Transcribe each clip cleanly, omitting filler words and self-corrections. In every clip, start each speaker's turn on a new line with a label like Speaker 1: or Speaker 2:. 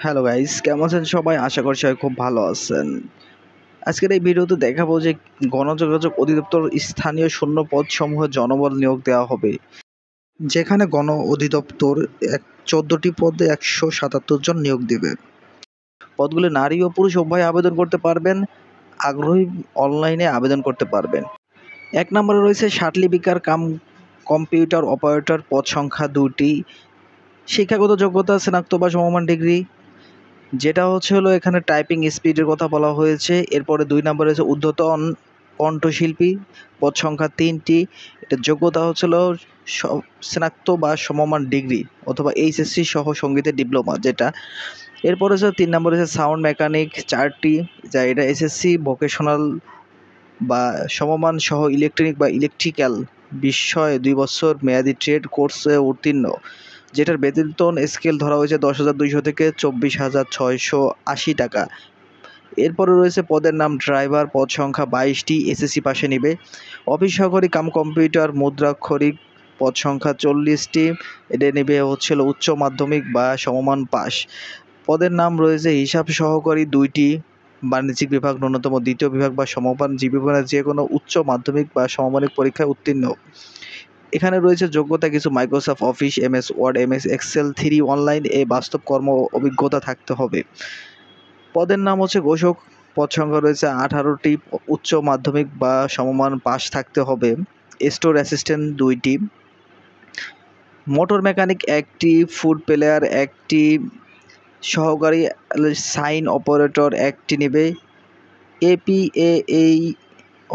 Speaker 1: Hello guys, কেমন আছেন সবাই? আশা করি সবাই খুব ভালো আছেন। আজকের এই ভিডিওতে দেখাবো যে গণযোগাযোগ অধিদপ্তর স্থানীয় শূন্য পদসমূহে জনবল নিয়োগ দেওয়া হবে। যেখানে গণ অধিদপ্তর 14টি পদে 177 জন নিয়োগ দেবে। পদগুলি নারী ও পুরুষ উভয় আবেদন করতে পারবেন। আগ্রহী অনলাইনে আবেদন করতে পারবেন। 1 নম্বরে রয়েছে ষাটলিপিকার কাম কম্পিউটার অপারেটর, পদ সংখ্যা 2টি। শিক্ষাগত যোগ্যতা স্নাতক বা সমমান ডিগ্রি, যেটা হলো এখানে টাইপিং স্পিডের কথা বলা হয়েছে। এরপরে 2 নম্বরে হচ্ছে ঊর্ধ্বতন কণ্ঠশিল্পী, পদ সংখ্যা 3টি। এটার যোগ্যতা হচ্ছিল স্নাতক বা সমমান ডিগ্রি অথবা এইচএসসি সহ সঙ্গীতের ডিপ্লোমা যেটা। এরপরে হচ্ছে 3 নম্বরে হচ্ছে সাউন্ড মেকানিক 4টি, যা এটা এসএসসি ভোকেশনাল বা সমমান সহ ইলেকট্রনিক বা ইলেকট্রিক্যাল বিষয়ে 2 বছর মেয়াদি ট্রেড কোর্সে উত্তীর্ণ, যেটার বেতন স্কেল ধরা হয়েছে 10,200 থেকে 24,680 টাকা। এরপরে রয়েছে পদের নাম ড্রাইভার, পদ সংখ্যা 22টি, এসএসসি পাশে নিবে। অফিস সহকারী কাম কম্পিউটার মুদ্রাক্ষরিক, পদ সংখ্যা 40টি, এটা নেবে হচ্ছিল উচ্চ মাধ্যমিক বা সমমান পাস। পদের নাম রয়েছে হিসাব সহকারী 2টি, বাণিজ্যিক বিভাগ ন্যূনতম 2য় বিভাগ বা সমমান জীববিজ্ঞানের যে কোনো উচ্চ মাধ্যমিক বা সমমানিক পরীক্ষায় উত্তীর্ণ। এখানে রয়েছে যোগ্যতা কিছু Microsoft office, MS Word, MS Excel 3 online এ বাস্তব কর্ম অভিজ্ঞতা থাকতে হবে। পদের নাম হচ্ছে ঘোষক, পদ সংখ্যা রয়েছে 18টি, উচ্চ মাধ্যমিক বা সমমান পাস থাকতে হবে। স্টোর অ্যাসিস্ট্যান্ট 2টি, মোটর মেকানিক 1টি, ফুড প্লেয়ার 1টি, সহকারী সাইন অপারেটর 1টি নেবে। এপিএএই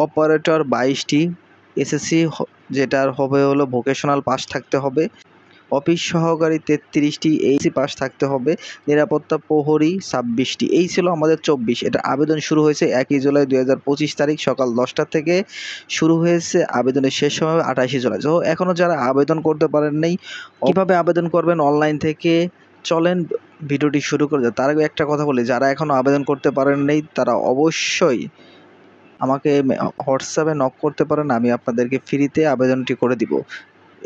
Speaker 1: অপারেটর 22টি, এসএসসি যেটার হবে হলো ভোকেশনাল পাস থাকতে হবে। অফিস সহকারী 33টি, এইচএসসি পাস থাকতে হবে। নিরাপত্তা প্রহরী 26টি। এই ছিল আমাদের 24। এটা আবেদন শুরু হয়েছে 1 জুলাই 2025 তারিখ সকাল 10টা থেকে শুরু হয়েছে। আবেদনের শেষ সময় 28 জুলাই। তো এখনও যারা আবেদন করতে পারেন নাই, কীভাবে আবেদন করবেন অনলাইন থেকে, চলেন ভিডিওটি শুরু করে দেয়। তার আগে একটা কথা বলি, যারা এখনও আবেদন করতে পারেন নাই তারা অবশ্যই আমাকে হোয়াটসঅ্যাপে নক করতে পারেন। আমি আপনাদেরকে ফ্রিতে আবেদনটি করে দিব।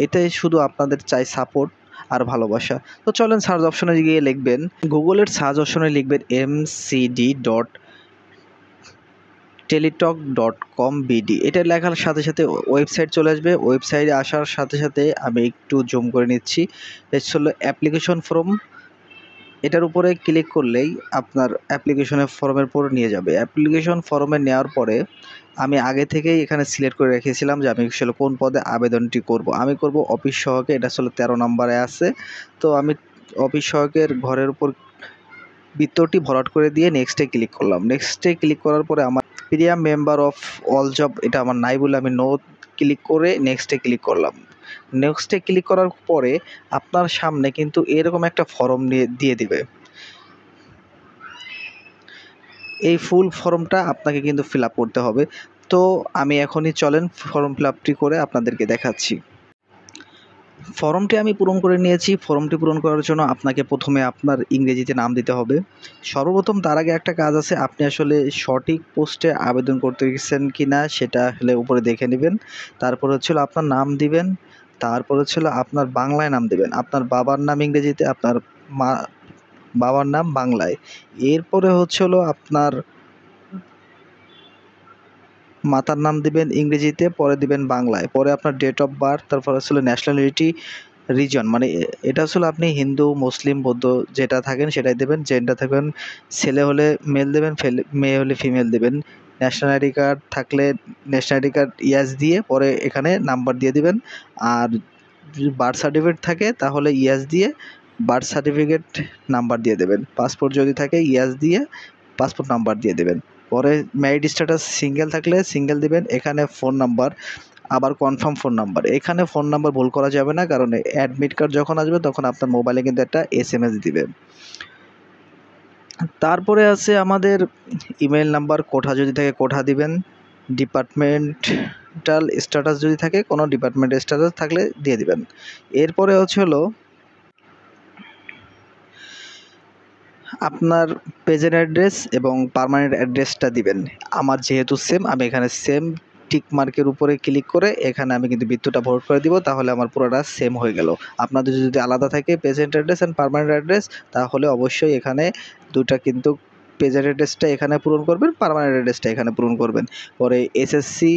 Speaker 1: এতে শুধু আপনাদের চাই সাপোর্ট আর ভালোবাসা। তো চলেন সার্চ অপশনে গিয়ে লিখবেন, গুগলের সার্চ অপশনে লিখবেন mcd.teletalk.com.bd। এটা লেখার সাথে সাথে ওয়েবসাইট চলে আসবে। ওয়েবসাইটে আসার সাথে সাথে আমি একটু জুম করে নিচ্ছি। এটা হলো অ্যাপ্লিকেশন ফর্ম। এটার উপরে ক্লিক করলেই আপনার অ্যাপ্লিকেশনের ফর্মের উপর নিয়ে যাবে। অ্যাপ্লিকেশন ফর্মে নেওয়ার পরে আমি আগে থেকেই এখানে সিলেক্ট করে রেখেছিলাম যে আমি আসলে কোন পদে আবেদনটি করব। আমি করব অফিস সহায়ক, এটা আসলে 13 নম্বরে আছে। তো আমি অফিস সহায়কের ঘরের উপর বৃত্তটি ভরাট করে দিয়ে নেক্সটে ক্লিক করলাম। নেক্সটে ক্লিক করার পরে আমার প্রিয়া মেম্বার অফ অল জব এটা আমার নাই বলে আমি নো ক্লিক করে নেক্সটে ক্লিক করলাম। নেক্সটে ক্লিক করার পরে আপনার সামনে কিন্তু এরকম একটা ফর্ম দিয়ে দিবে। এই ফুল ফর্মটা আপনাকে কিন্তু ফিল আপ করতে হবে। তো আমি এখনই চলেন ফর্ম ফিল আপটি করে আপনাদেরকে দেখাচ্ছি। ফর্মটি আমি পূরণ করে নিয়েছি। ফর্মটি পূরণ করার জন্য আপনাকে প্রথমে আপনার ইংরেজিতে নাম দিতে হবে। সর্বপ্রথম তার আগে একটা কাজ আছে, আপনি আসলে সঠিক পোস্টে আবেদন করতে গেছেন কি না সেটা আসলে উপরে দেখে নেবেন। তারপর হচ্ছিল আপনার নাম দিবেন। তারপর হচ্ছিল আপনার বাংলায় নাম দিবেন, আপনার বাবার নাম ইংরেজিতে, আপনার বাবার নাম বাংলায়। এরপরে হচ্ছিল আপনার মাতার নাম দিবেন ইংরেজিতে, পরে দিবেন বাংলায়, পরে আপনার ডেট অফ বার্থ, তারপর আসলে ন্যাশনালিটি, রিজন মানে এটা আসলে আপনি হিন্দু, মুসলিম, বৌদ্ধ যেটা থাকেন সেটাই দেবেন। জেন্ডার থাকবেন, ছেলে হলে মেল দেবেন, মেয়ে হলে ফিমেল দেবেন। ন্যাশনাল আইডি কার্ড থাকলে ন্যাশনাল আইডি কার্ড ইয়াস দিয়ে পরে এখানে নাম্বার দিয়ে দিবেন। আর যদি বার্থ সার্টিফিকেট থাকে তাহলে ইয়াস দিয়ে বার্থ সার্টিফিকেট নাম্বার দিয়ে দেবেন। পাসপোর্ট যদি থাকে ইয়াস দিয়ে পাসপোর্ট নাম্বার দিয়ে দেবেন। পরে ম্যারিড স্ট্যাটাস সিঙ্গেল থাকলে সিঙ্গেল দিবেন। এখানে ফোন নাম্বার, আবার কনফার্ম ফোন নাম্বার। এখানে ফোন নাম্বার ভুল করা যাবে না, কারণ অ্যাডমিট কার্ড যখন আসবে তখন আপনার মোবাইলে কিন্তু একটা এসএমএস দিবে। তারপরে আছে আমাদের ইমেল নাম্বার, কোঠা যদি থাকে কোঠা দিবেন। ডিপার্টমেন্টাল স্ট্যাটাস যদি থাকে, কোনো ডিপার্টমেন্টাল স্ট্যাটাস থাকলে দিয়ে দিবেন। এরপরে হলো আপনার প্রেজেন্ট অ্যাড্রেস এবং পার্মানেন্ট অ্যাড্রেসটা দিবেন। আমার যেহেতু সেম, আমি এখানে সেম টিক মার্কের উপরে ক্লিক করে এখানে আমি কিন্তু বৃত্তটা ভোট করে দিব, তাহলে আমার পুরোটা সেম হয়ে গেল। আপনাদের যদি আলাদা থাকে present address and permanent address, তাহলে অবশ্যই এখানে দুটা কিন্তু প্রেজেন্ট অ্যাড্রেসটা এখানে পূরণ করবেন, পার্মানেন্ট অ্যাড্রেসটা এখানে পূরণ করবেন। পরে এসএসসি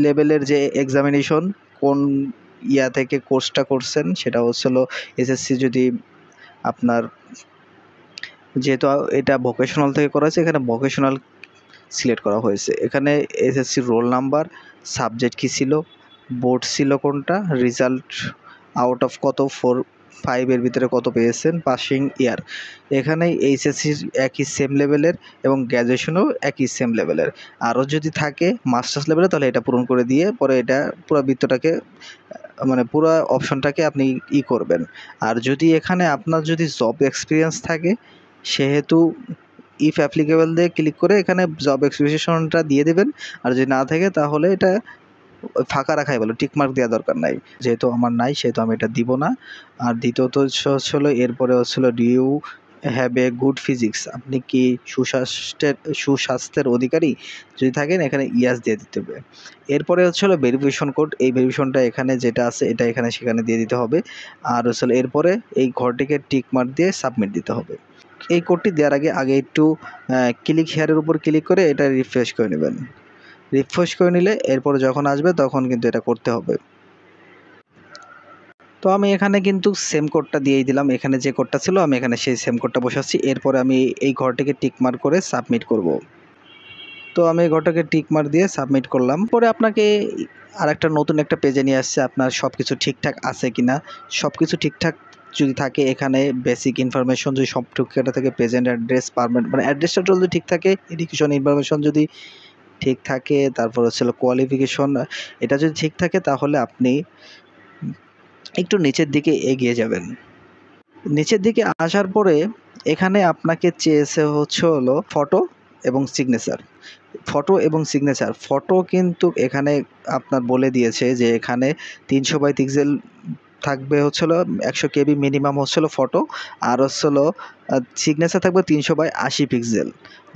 Speaker 1: লেভেলের যে এক্সামিনেশন কোন ইয়া থেকে কোর্সটা করছেন সেটা হচ্ছিল এসএসসি, যদি আপনার যেহেতু এটা ভোকেশনাল থেকে করা হয়েছে এখানে ভোকেশনাল সিলেক্ট করা হয়েছে। এখানে এসএসসির রোল নাম্বার, সাবজেক্ট কী ছিল, বোর্ড ছিল কোনটা, রেজাল্ট আউট অফ কত 4-5 এর ভিতরে কত পেয়েছেন, পাসিং ইয়ার। এখানে এইচএসসির একই সেম লেভেলের এবং গ্র্যাজুয়েশনও একই সেম লেভেলের। আরও যদি থাকে মাস্টার্স লেভেলে তাহলে এটা পূরণ করে দিয়ে পরে এটা পুরো বৃত্তটাকে মানে পুরো অপশনটাকে আপনি করবেন। আর যদি এখানে আপনার যদি জব এক্সপিরিয়েন্স থাকে সেহেতু ইফ অ্যাপ্লিকেবল দিয়ে ক্লিক করে এখানে জব এক্সপ্রেশনটা দিয়ে দেবেন। আর যদি না থাকে তাহলে এটা ফাঁকা রাখাই ভালো, টিকমার্ক দেওয়া দরকার নাই। যেহেতু আমার নাই সেহেতু আমি এটা দিব না। আর দ্বিতীয়ত হচ্ছিল এরপরে হচ্ছিল do you have a good physics, আপনি কি সুস্বাস্থ্যের অধিকারী, যদি থাকেন এখানে ইয়াস দিয়ে দিতে হবে। এরপরে হচ্ছিল ভেরিফিকেশন কোড, এই ভেরিফিকেশনটা এখানে যেটা আছে এটা এখানে সেখানে দিয়ে দিতে হবে। আর হচ্ছিল এরপরে এই ঘরটিকে টিকমার্ক দিয়ে সাবমিট দিতে হবে। এই কোডটি দেওয়ার আগে একটু ক্লিক হেয়ারের উপর ক্লিক করে এটা রিফ্রেশ করে নেবেন। রিফ্রেশ করে নিলে এরপরে যখন আসবে তখন কিন্তু এটা করতে হবে। তো আমি এখানে কিন্তু সেম কোডটা দিয়েই দিলাম, এখানে যে কোডটা ছিল আমি এখানে সেই সেম কোডটা বসাচ্ছি। এরপরে আমি এই ঘরটিকে টিকমার্ক করে সাবমিট করব। তো আমি এই ঘরটাকে টিকমার্ক দিয়ে সাবমিট করলাম। পরে আপনাকে আরেকটা নতুন একটা পেজে নিয়ে আসছে, আপনার সব কিছু ঠিকঠাক আছে কিনা। সব কিছু ঠিকঠাক যদি থাকে এখানে বেসিক ইনফরমেশন যদি সব ঠিকঠাক থাকে, প্রেজেন্ট অ্যাড্রেস, পারমানেন্ট মানে অ্যাড্রেসটা যদি ঠিক থাকে, এডুকেশন ইনফরমেশন যদি ঠিক থাকে, তারপর হচ্ছে কোয়ালিফিকেশন এটা যদি ঠিক থাকে তাহলে আপনি একটু নিচের দিকে এগিয়ে যাবেন। নিচের দিকে আসার পরে এখানে আপনাকে চেয়েছে হলো ফটো এবং সিগনেচার। ফটো এবং সিগনেচার, ফটো কিন্তু এখানে আপনার বলে দিয়েছে যে এখানে 300 বাই পিক্সেল থাকবে, হচ্ছিল 100 কেবি মিনিমাম হচ্ছিল ফটো, আর হচ্ছিল সিগনেচার থাকবে 300/80 পিক্সেল,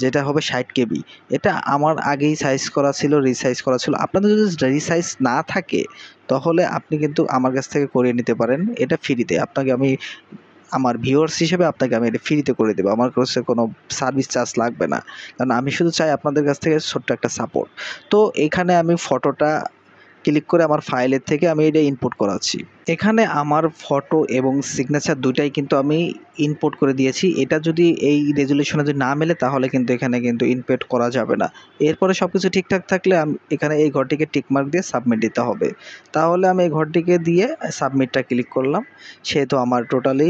Speaker 1: যেটা হবে 60 কেবি। এটা আমার আগেই সাইজ করা ছিল, রিসাইজ করা ছিল। আপনাদের যদি রিসাইজ না থাকে তাহলে আপনি কিন্তু আমার কাছ থেকে করিয়ে নিতে পারেন, এটা ফ্রিতে। আপনাকে আমি আমার ভিউয়ার্স হিসেবে আপনাকে আমি এটা ফ্রিতে করে দেবো, আমার কাছে কোনো সার্ভিস চার্জ লাগবে না, কারণ আমি শুধু চাই আপনাদের কাছ থেকে ছোট্ট একটা সাপোর্ট। তো এখানে আমি ফটোটা ক্লিক করে আমার ফাইলের থেকে আমি এটা ইনপুট করাচ্ছি। এখানে আমার ফটো এবং সিগনেচার দুটাই কিন্তু আমি ইনপুট করে দিয়েছি। এটা যদি এই রেজুলেশনে যদি না মেলে তাহলে কিন্তু এখানে কিন্তু ইনপুট করা যাবে না। এরপরে সব কিছু ঠিকঠাক থাকলে এখানে এই ঘরটিকে টিকমার্ক দিয়ে সাবমিট দিতে হবে। তাহলে আমি এই ঘরটিকে দিয়ে সাবমিটটা ক্লিক করলাম, সেহেতু আমার টোটালি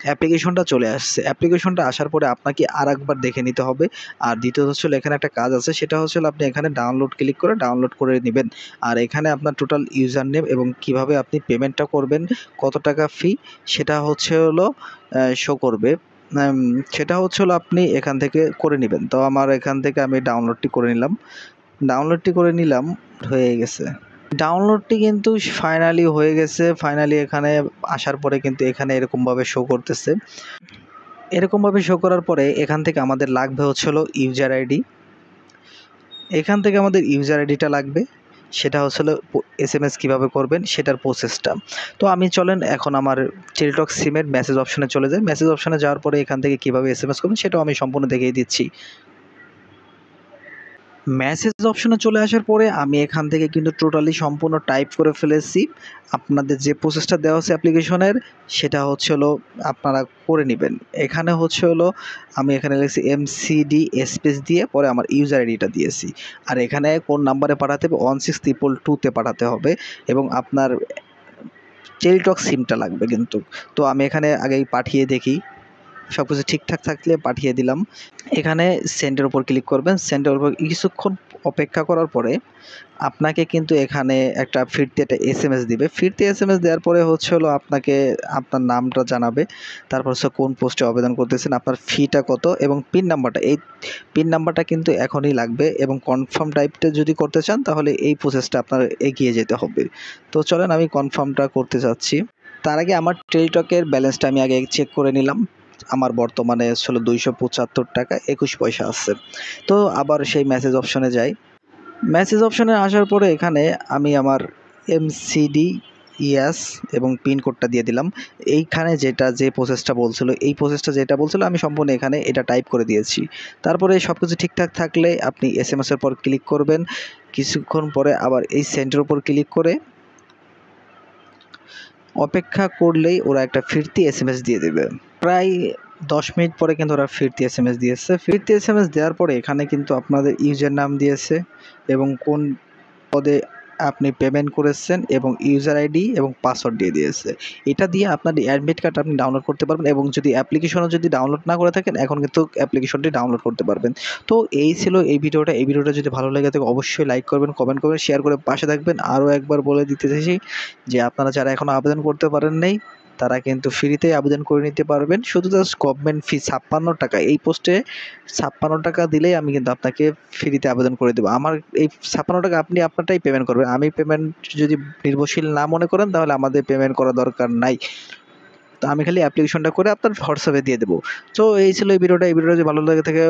Speaker 1: অ্যাপ্লিকেশনটা চলে আসছে। অ্যাপ্লিকেশনটা আসার পরে আপনাকে আরেকবার দেখে নিতে হবে। আর দ্বিতীয়ত হচ্ছিল এখানে একটা কাজ আছে, সেটা হচ্ছিল আপনি এখানে ডাউনলোড ক্লিক করে ডাউনলোড করে নেবেন। আর এখানে আপনার টোটাল ইউজার নেম এবং কিভাবে আপনি পেমেন্টটা করবেন, কত টাকা ফি, সেটা হলো শো করবে। সেটা হলো আপনি এখান থেকে করে নেবেন। তো আমার এখান থেকে আমি ডাউনলোডটি করে নিলাম, হয়ে গেছে। ডাউনলোডটি কিন্তু ফাইনালি হয়ে গেছে। ফাইনালি এখানে আসার পরে কিন্তু এখানে এরকমভাবে শো করতেছে। এরকমভাবে শো করার পরে এখান থেকে আমাদের লাগবে হলো ইউজার আইডি। এখান থেকে আমাদের ইউজার আইডিটা লাগবে, সেটা হলো SMS কীভাবে করবেন সেটার প্রসেসটা। তো আমি চলেন এখন আমার টেলিটক সিমের মেসেজ অপশনে চলে যাই। মেসেজ অপশনে যাওয়ার পরে এখান থেকে কীভাবে SMS করবেন সেটাও আমি সম্পূর্ণ দেখিয়ে দিচ্ছি। মেসেজ অপশনে চলে আসার পরে আমি এখান থেকে কিন্তু টোটালি সম্পূর্ণ টাইপ করে ফেলেছি। আপনাদের যে প্রসেসটা দেওয়া হচ্ছে অ্যাপ্লিকেশনের সেটা হলো আপনারা করে নেবেন। এখানে হলো আমি এখানে লিখছি MCD স্পেস দিয়ে পরে আমার ইউজার আইডিটা দিয়েছি। আর এখানে কোন নাম্বারে পাঠাতে হবে, 16222-তে পাঠাতে হবে এবং আপনার টেলিটক সিমটা লাগবে কিন্তু। তো আমি এখানে আগেই পাঠিয়ে দেখি, সব কিছু ঠিকঠাক থাকলে পাঠিয়ে দিলাম। এখানে সেন্ডের উপর ক্লিক করবেন। সেন্ডের উপর কিছুক্ষণ অপেক্ষা করার পরে আপনাকে কিন্তু এখানে একটা ফিরতি SMS দিবে। ফিরতি SMS দেওয়ার পরে হলো আপনাকে আপনার নামটা জানাবে, তারপর কোন পোস্টে আবেদন করতেছেন, আপনার ফিটা কত এবং পিন নাম্বারটা। এই পিন নাম্বারটা কিন্তু এখনই লাগবে এবং কনফার্ম টাইপটা যদি করতে চান তাহলে এই প্রসেসটা আপনার এগিয়ে যেতে হবে। তো চলেন আমি কনফার্মটা করতে যাচ্ছি। তার আগে আমার টেলিটকের ব্যালেন্সটা আমি আগে চেক করে নিলাম। আমার বর্তমানে ছিল 275 টাকা 21 পয়সা আছে। তো আবার সেই মেসেজ অপশনে যাই। মেসেজ অপশনে আসার পরে এখানে আমি আমার এমসিডি ইয়াস এবং পিন কোডটা দিয়ে দিলাম। এইখানে যে প্রসেসটা বলছিল, এই প্রসেসটা যেটা বলছিল আমি সম্পূর্ণ এখানে এটা টাইপ করে দিয়েছি। তারপরে সব কিছু ঠিকঠাক থাকলে আপনি এসএমএসের পর ক্লিক করবেন। কিছুক্ষণ পরে আবার এই সেন্ডের উপর ক্লিক করে অপেক্ষা করলেই ওরা একটা ফিরতি এসএমএস দিয়ে দেবে। প্রায় 10 মিনিট পরে কিন্তু ওরা ফিরতি এসএমএস দিয়েছে। ফিরতি এসএমএস দেওয়ার পরে এখানে কিন্তু আপনাদের ইউজার নাম দিয়েছে এবং কোন পদে আপনি পেমেন্ট করেছেন এবং ইউজার আইডি এবং পাসওয়ার্ড দিয়ে দিয়েছে। এটা দিয়ে আপনার অ্যাডমিট কার্ড আপনি ডাউনলোড করতে পারবেন এবং যদি অ্যাপ্লিকেশনও যদি ডাউনলোড না করে থাকেন এখন কিন্তু অ্যাপ্লিকেশনটি ডাউনলোড করতে পারবেন। তো এই ছিল এই ভিডিওটা। এই ভিডিওটা যদি ভালো লেগে থাকে অবশ্যই লাইক করবেন, কমেন্ট করবেন, শেয়ার করে পাশে থাকবেন। আরও একবার বলে দিতে চাইছি যে আপনারা যারা এখনও আবেদন করতে পারেন নাই তারা কিন্তু ফ্রিতে আবেদন করে নিতে পারবেন। শুধু জাস্ট গভর্নমেন্ট ফি 56 টাকা। এই পোস্টে 56 টাকা দিলেই আমি কিন্তু আপনাকে ফ্রিতে আবেদন করে দেবো। আমার এই 56 টাকা আপনি আপনারটাই পেমেন্ট করবেন। আমি পেমেন্ট যদি নির্ভরশীল না মনে করেন তাহলে আমাদের পেমেন্ট করা দরকার নাই। তো আমি খালি অ্যাপ্লিকেশনটা করে আপনার হোয়াটসঅ্যাপে দিয়ে দেবো। তো এই ছিল এই ভিডিওটা। এই ভিডিওটা যদি ভালো লাগে থাকে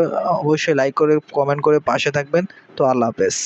Speaker 1: অবশ্যই লাইক করে কমেন্ট করে পাশে থাকবেন। তো আল্লাহ হাফেজ।